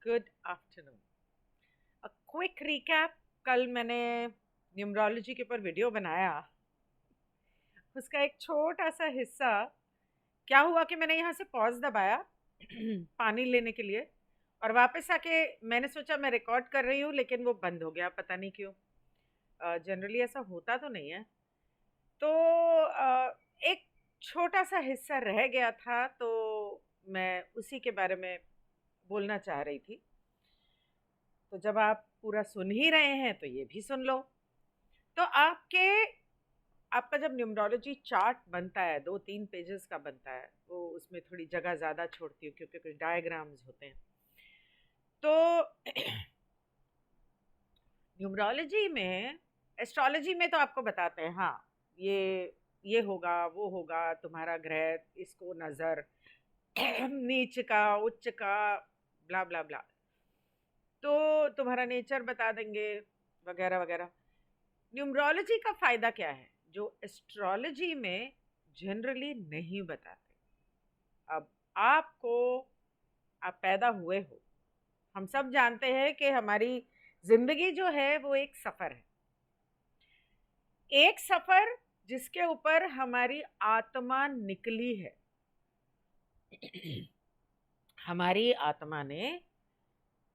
Good afternoon. A quick recap. कल मैंने numerology के ऊपर वीडियो बनाया। उसका एक छोटा सा हिस्सा क्या हुआ कि मैंने यहाँ से पॉज दबाया पानी लेने के लिए, और वापस आके मैंने सोचा मैं रिकॉर्ड कर रही हूँ, लेकिन वो बंद हो गया, पता नहीं क्यों। जनरली ऐसा होता तो नहीं है। तो एक छोटा सा हिस्सा रह गया था, तो मैं उसी के बारे में बोलना चाह रही थी। तो जब आप पूरा सुन ही रहे हैं तो ये भी सुन लो। तो आपका जब न्यूमरोलॉजी चार्ट बनता है, 2-3 पेजेस का बनता है, वो उसमें थोड़ी जगह ज़्यादा छोड़ती हूँ क्योंकि कुछ डायग्राम्स होते हैं। तो न्यूमरोलॉजी में, एस्ट्रोलॉजी में तो आपको बताते हैं, हाँ ये होगा, वो होगा, तुम्हारा ग्रह इसको नज़र नीच का, उच्च का, ब्ला ब्ला ब्ला, तो तुम्हारा नेचर बता देंगे, वगैरह वगैरह। न्यूमरोलॉजी का फायदा क्या है जो एस्ट्रोलॉजी में जनरली नहीं बताते? अब आपको, आप पैदा हुए हो, हम सब जानते हैं कि हमारी जिंदगी जो है वो एक सफर है। एक सफर जिसके ऊपर हमारी आत्मा निकली है। हमारी आत्मा ने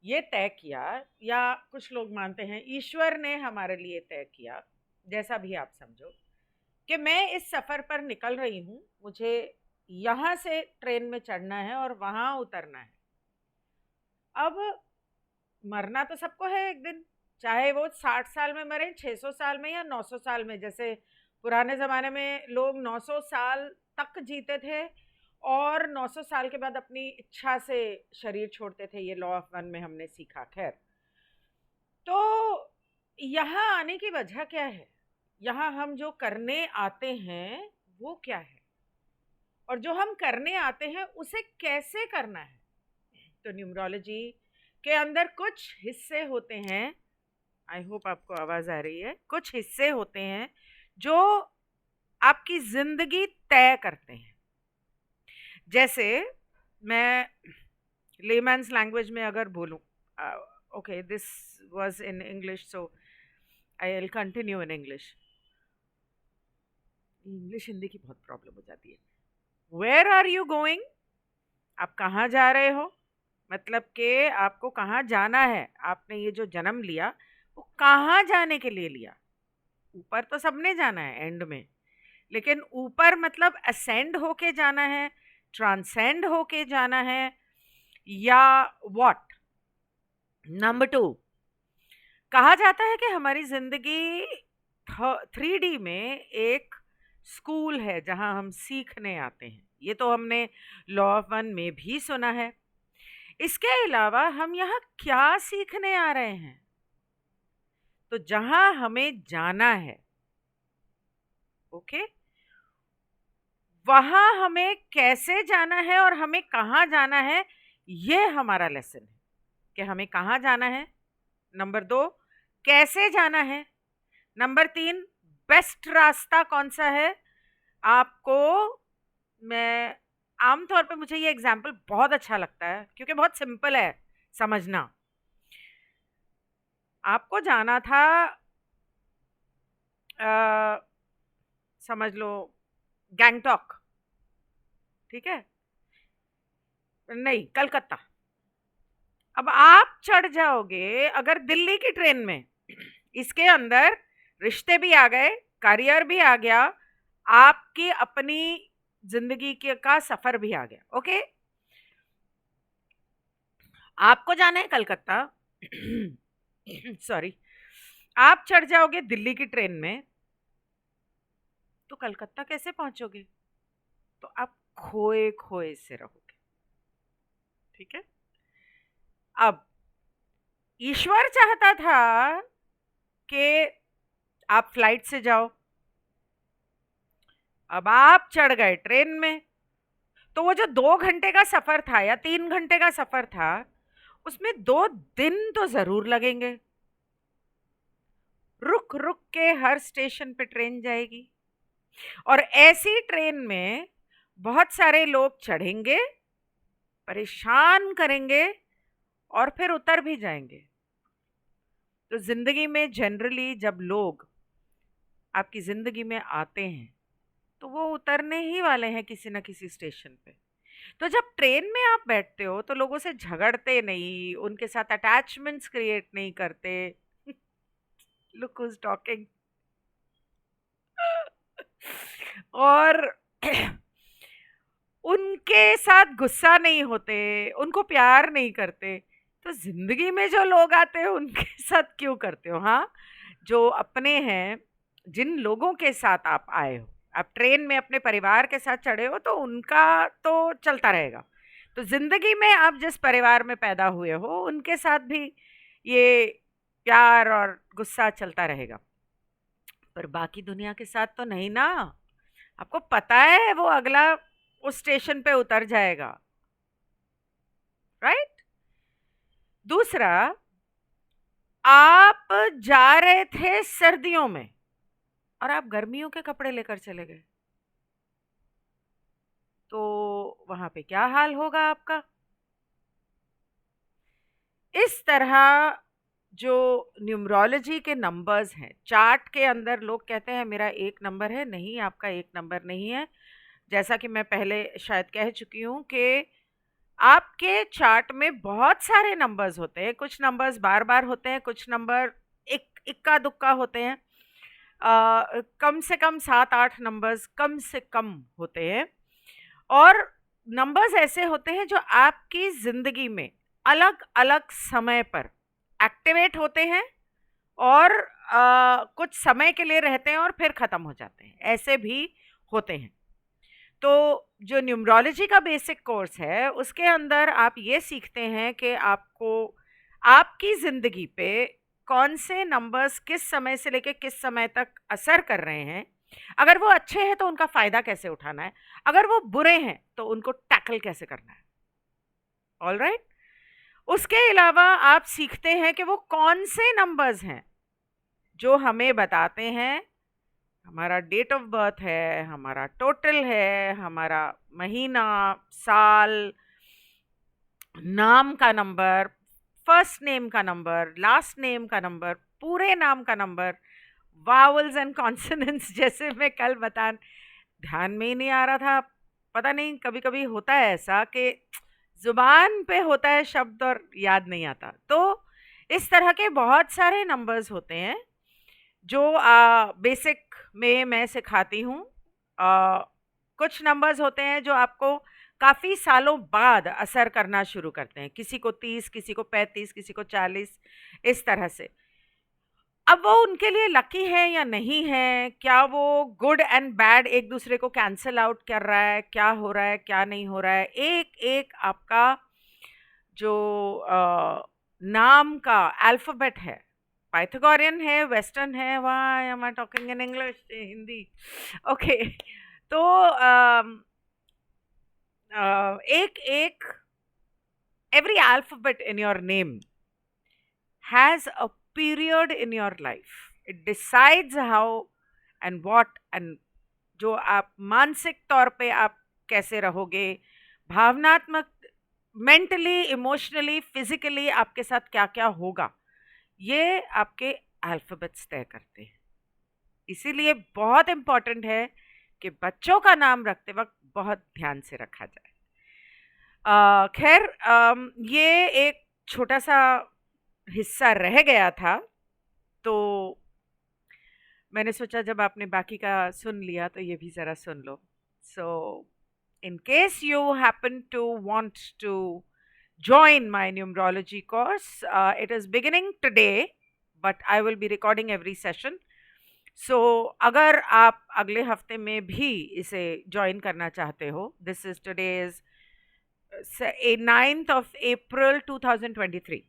ये तय किया, या कुछ लोग मानते हैं ईश्वर ने हमारे लिए तय किया, जैसा भी आप समझो, कि मैं इस सफ़र पर निकल रही हूँ, मुझे यहाँ से ट्रेन में चढ़ना है और वहाँ उतरना है। अब मरना तो सबको है एक दिन, चाहे वो 60 साल में मरे, 600 साल में, या 900 साल में। जैसे पुराने ज़माने में लोग 900 साल तक जीते थे और 900 साल के बाद अपनी इच्छा से शरीर छोड़ते थे। ये लॉ ऑफ वन में हमने सीखा। खैर, तो यहाँ आने की वजह क्या है? यहाँ हम जो करने आते हैं वो क्या है, और जो हम करने आते हैं उसे कैसे करना है? तो न्यूमरोलॉजी के अंदर कुछ हिस्से होते हैं, आई होप आपको आवाज आ रही है, कुछ हिस्से होते हैं जो आपकी जिंदगी तय करते हैं। जैसे मैं लेमैन्स लैंग्वेज में अगर बोलूं, okay, this was in English, so I will continue in English. English Hindi की बहुत प्रॉब्लम हो जाती है। Where are you going? आप कहाँ जा रहे हो? मतलब कि आपको कहाँ जाना है। आपने ये जो जन्म लिया वो कहाँ जाने के लिए लिया? ऊपर तो सबने जाना है एंड में, लेकिन ऊपर मतलब असेंड होके जाना है, ट्रांसेंड होके जाना है, या व्हाट? नंबर 2, कहा जाता है कि हमारी जिंदगी 3D में एक स्कूल है जहां हम सीखने आते हैं। ये तो हमने लॉ ऑफ वन में भी सुना है। इसके अलावा हम यहाँ क्या सीखने आ रहे हैं? तो जहां हमें जाना है, ओके, वहां हमें कैसे जाना है और हमें कहाँ जाना है, ये हमारा लेसन है कि हमें कहाँ जाना है। नंबर 2, कैसे जाना है। नंबर 3, बेस्ट रास्ता कौन सा है आपको। मैं आमतौर पे, मुझे ये एग्जाम्पल बहुत अच्छा लगता है क्योंकि बहुत सिंपल है समझना। आपको जाना था, आ, समझ लो, गैंगटॉक, ठीक है, नहीं, कलकत्ता। अब आप चढ़ जाओगे अगर दिल्ली की ट्रेन में, इसके अंदर रिश्ते भी आ गए, करियर भी आ गया, आपकी अपनी जिंदगी के का सफर भी आ गया। ओके, आपको जाना है कलकत्ता सॉरी, आप चढ़ जाओगे दिल्ली की ट्रेन में, तो कलकत्ता कैसे पहुंचोगे? तो आप खोए खोए से रहोगे। ठीक है। अब ईश्वर चाहता था कि आप फ्लाइट से जाओ। अब आप चढ़ गए ट्रेन में, तो वो जो 2 घंटे का सफर था या 3 घंटे का सफर था, उसमें 2 दिन तो जरूर लगेंगे। रुक रुक के हर स्टेशन पे ट्रेन जाएगी, और ऐसी ट्रेन में बहुत सारे लोग चढ़ेंगे, परेशान करेंगे, और फिर उतर भी जाएंगे। तो जिंदगी में जनरली जब लोग आपकी जिंदगी में आते हैं तो वो उतरने ही वाले हैं किसी ना किसी स्टेशन पे। तो जब ट्रेन में आप बैठते हो तो लोगों से झगड़ते नहीं, उनके साथ अटैचमेंट्स क्रिएट नहीं करते। Look who's talking. और उनके साथ गुस्सा नहीं होते, उनको प्यार नहीं करते। तो जिंदगी में जो लोग आते हैं उनके साथ क्यों करते हो? हाँ, जो अपने हैं, जिन लोगों के साथ आप आए हो, आप ट्रेन में अपने परिवार के साथ चढ़े हो तो उनका तो चलता रहेगा। तो जिंदगी में आप जिस परिवार में पैदा हुए हो उनके साथ भी ये प्यार और गुस्सा चलता रहेगा, पर बाकी दुनिया के साथ तो नहीं ना। आपको पता है वो अगला उस स्टेशन पे उतर जाएगा, राइट? दूसरा, आप जा रहे थे सर्दियों में और आप गर्मियों के कपड़े लेकर चले गए, तो वहां पे क्या हाल होगा आपका? इस तरह जो न्यूमरोलॉजी के नंबर्स हैं, चार्ट के अंदर लोग कहते हैं मेरा एक नंबर है, नहीं, आपका एक नंबर नहीं है। जैसा कि मैं पहले शायद कह चुकी हूँ कि आपके चार्ट में बहुत सारे नंबर्स होते हैं, कुछ नंबर्स बार बार होते हैं, कुछ नंबर इक्का दुक्का होते हैं। कम से कम 7-8 नंबर्स कम से कम होते हैं। और नंबर्स ऐसे होते हैं जो आपकी जिंदगी में अलग अलग समय पर एक्टिवेट होते हैं और कुछ समय के लिए रहते हैं और फिर खत्म हो जाते हैं, ऐसे भी होते हैं। तो जो न्यूमरोलॉजी का बेसिक कोर्स है उसके अंदर आप ये सीखते हैं कि आपको आपकी जिंदगी पे कौन से नंबर्स किस समय से लेकर किस समय तक असर कर रहे हैं। अगर वो अच्छे हैं तो उनका फायदा कैसे उठाना है, अगर वो बुरे हैं तो उनको टैकल कैसे करना है। All right. उसके अलावा आप सीखते हैं कि वो कौन से नंबर्स हैं जो हमें बताते हैं हमारा डेट ऑफ बर्थ है, हमारा टोटल है, हमारा महीना, साल, नाम का नंबर, फर्स्ट नेम का नंबर, लास्ट नेम का नंबर, पूरे नाम का नंबर, वावल्स एंड कॉन्सोनेंट्स। जैसे मैं कल ध्यान में ही नहीं आ रहा था, पता नहीं, कभी कभी होता है ऐसा कि जुबान पे होता है शब्द और याद नहीं आता। तो इस तरह के बहुत सारे नंबर्स होते हैं जो बेसिक में मैं सिखाती हूँ। कुछ नंबर्स होते हैं जो आपको काफ़ी सालों बाद असर करना शुरू करते हैं, किसी को 30, किसी को 35, किसी को 40, इस तरह से। अब वो उनके लिए लकी है या नहीं है, क्या वो गुड एंड बैड एक दूसरे को कैंसिल आउट कर रहा है, क्या हो रहा है क्या नहीं हो रहा है, एक एक आपका जो नाम का अल्फाबेट है, पाइथागोरियन है, वेस्टर्न है, why am I talking in English, Hindi, okay. तो एक एक every alphabet in your name has a period in your life. It decides how and what and जो आप मानसिक तौर पे आप कैसे रहोगे, भावनात्मक, मेंटली, इमोशनली, फिजिकली आपके साथ क्या क्या होगा, ये आपके अल्फाबेट्स तय करते हैं। इसीलिए बहुत इंपॉर्टेंट है कि बच्चों का नाम रखते वक्त बहुत ध्यान से रखा जाए। खैर, ये एक छोटा सा हिस्सा रह गया था, तो मैंने सोचा जब आपने बाकी का सुन लिया तो ये भी ज़रा सुन लो। सो in case you happen to want to join my numerology course, it is beginning today, but I will be recording every session. So अगर आप अगले हफ्ते में भी इसे ज्वाइन करना चाहते हो, this is today's 9th of April 2023।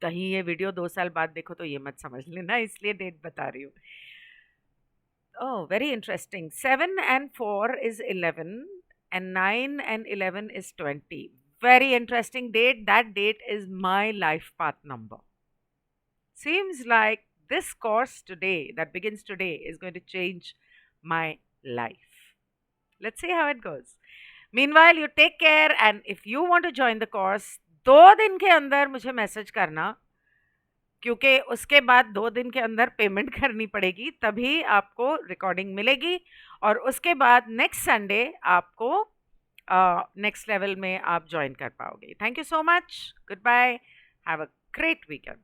कहीं ये वीडियो 2 साल बाद देखो तो ये मत समझ लेना, इसलिए डेट बता रही हूँ। Oh, very interesting. 7 and 4 is 11 and 9 and 11 is 20. Very interesting date. That date is my life path number. Seems like this course today, that begins today, is going to change my life. Let's see how it goes. Meanwhile, you take care, and if you want to join the course, 2 दिन के अंदर मुझे message करना, क्योंकि उसके बाद 2 दिन के अंदर पेमेंट करनी पड़ेगी, तभी आपको रिकॉर्डिंग मिलेगी और उसके बाद नेक्स्ट संडे आपको नेक्स्ट लेवल में आप जॉइन कर पाओगे। Thank you so much. Good bye. Have a great weekend.